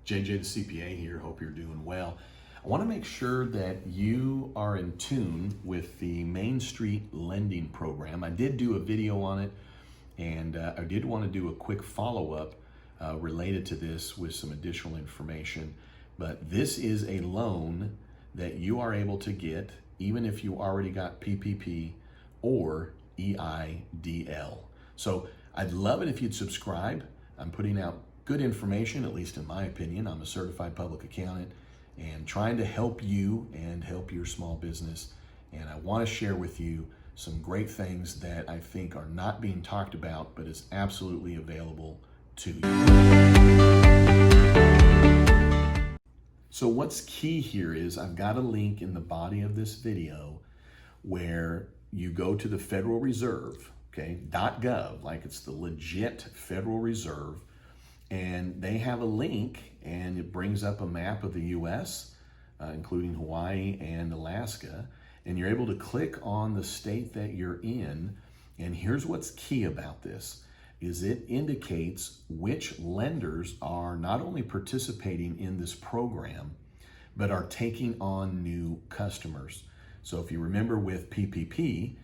JJ the CPA here. Hope you're doing well. I want to make sure that you are in tune with the Main Street Lending Program. I did do a video on it, and I did want to do a quick follow-up related to this with some additional information. But this is a loan that you are able to get even if you already got PPP or EIDL. So I'd love it if you'd subscribe. I'm putting out good information, at least in my opinion. I'm a certified public accountant and trying to help you and help your small business. And I want to share with you some great things that I think are not being talked about, but is absolutely available to you. So what's key here is I've got a link in the body of this video where you go to the Federal Reserve, okay, .gov, like it's the legit Federal Reserve, and they have a link and it brings up a map of the US, including Hawaii and Alaska, and you're able to click on the state that you're in. And here's what's key about this, is it indicates which lenders are not only participating in this program, but are taking on new customers. So if you remember with PPP,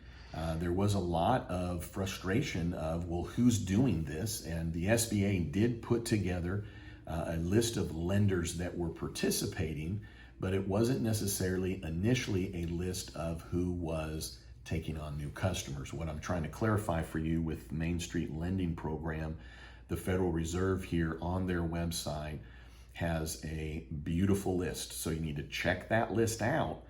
there was a lot of frustration of, well, who's doing this? And the SBA did put together a list of lenders that were participating, but it wasn't necessarily initially a list of who was taking on new customers. What I'm trying to clarify for you with Main Street Lending Program, the Federal Reserve here on their website has a beautiful list. So you need to check that list out,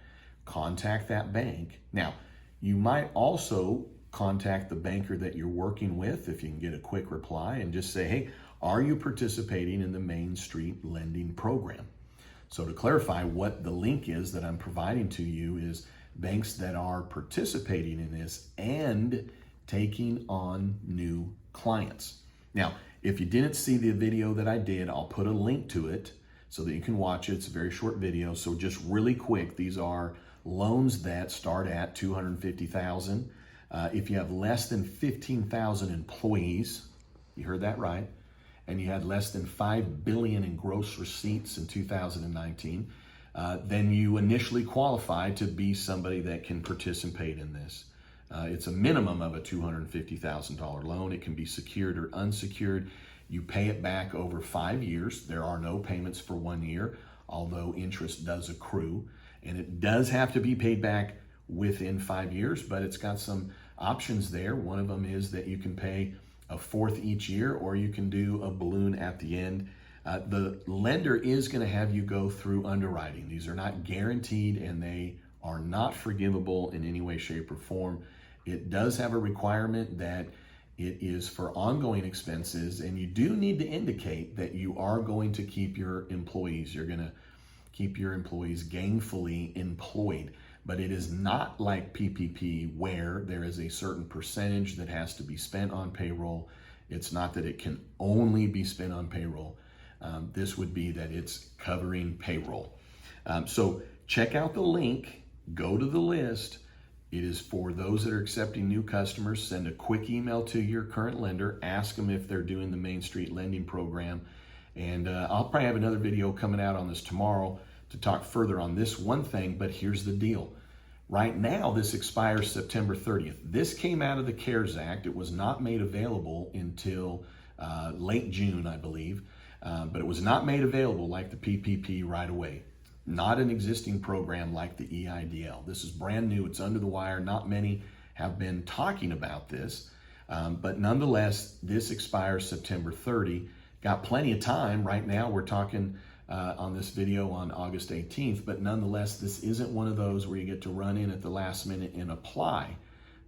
contact that bank. Now, you might also contact the banker that you're working with if you can get a quick reply and just say, hey, are you participating in the Main Street Lending Program? So to clarify, what the link is that I'm providing to you is banks that are participating in this and taking on new clients. Now, if you didn't see the video that I did, I'll put a link to it so that you can watch it. It's a very short video. So just really quick, these are loans that start at $250,000. If you have less than 15,000 employees, you heard that right, and you had less than $5 billion in gross receipts in 2019, then you initially qualify to be somebody that can participate in this. It's a minimum of a $250,000 loan. It can be secured or unsecured. You pay it back over 5 years. There are no payments for 1 year, although interest does accrue. And it does have to be paid back within 5 years, but it's got some options there. One of them is that you can pay a fourth each year, or you can do a balloon at the end. The lender is going to have you go through underwriting. These are not guaranteed and they are not forgivable in any way, shape, or form. It does have a requirement that it is for ongoing expenses, and you do need to indicate that you are going to keep your employees. You're going to keep your employees gainfully employed. But it is not like PPP where there is a certain percentage that has to be spent on payroll. It's not that it can only be spent on payroll. This would be that it's covering payroll. So check out the link, go to the list. It is for those that are accepting new customers. Send a quick email to your current lender, ask them if they're doing the Main Street Lending Program. And I'll probably have another video coming out on this tomorrow to talk further on this one thing, but here's the deal. Right now, this expires September 30th. This came out of the CARES Act. It was not made available until late June, I believe, but it was not made available like the PPP right away. Not an existing program like the EIDL. This is brand new. It's under the wire. Not many have been talking about this, but nonetheless, this expires September 30. Got plenty of time. Right now, we're talking on this video on August 18th, but nonetheless, this isn't one of those where you get to run in at the last minute and apply.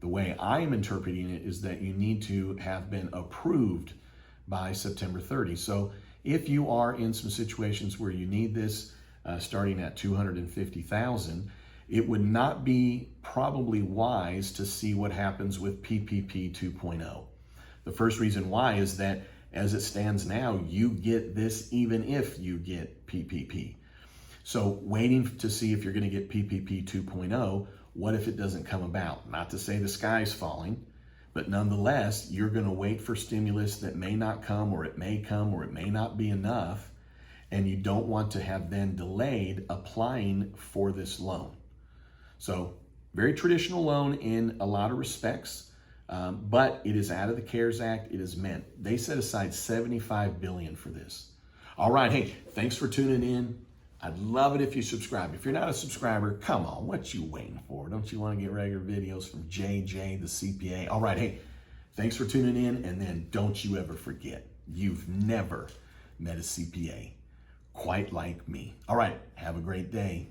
The way I am interpreting it is that you need to have been approved by September 30. So if you are in some situations where you need this starting at $250,000, it would not be probably wise to see what happens with PPP 2.0. The first reason why is that as it stands now, you get this even if you get PPP. So waiting to see if you're going to get PPP 2.0, what if it doesn't come about? Not to say the sky's falling, but nonetheless, you're going to wait for stimulus that may not come, or it may come, or it may not be enough. and you don't want to have then delayed applying for this loan. So very traditional loan in a lot of respects, but it is out of the CARES Act. It is meant. They set aside $75 billion for this. All right, hey, thanks for tuning in. I'd love it if you subscribe. If you're not a subscriber, come on, what you waiting for? Don't you want to get regular videos from JJ, the CPA? All right, hey, thanks for tuning in, and then don't you ever forget, you've never met a CPA quite like me. All right, have a great day.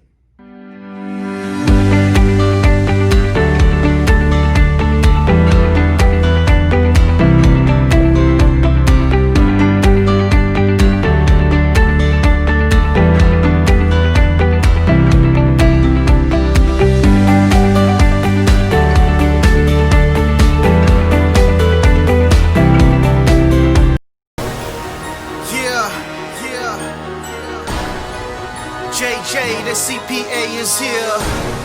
JJ, the CPA is here.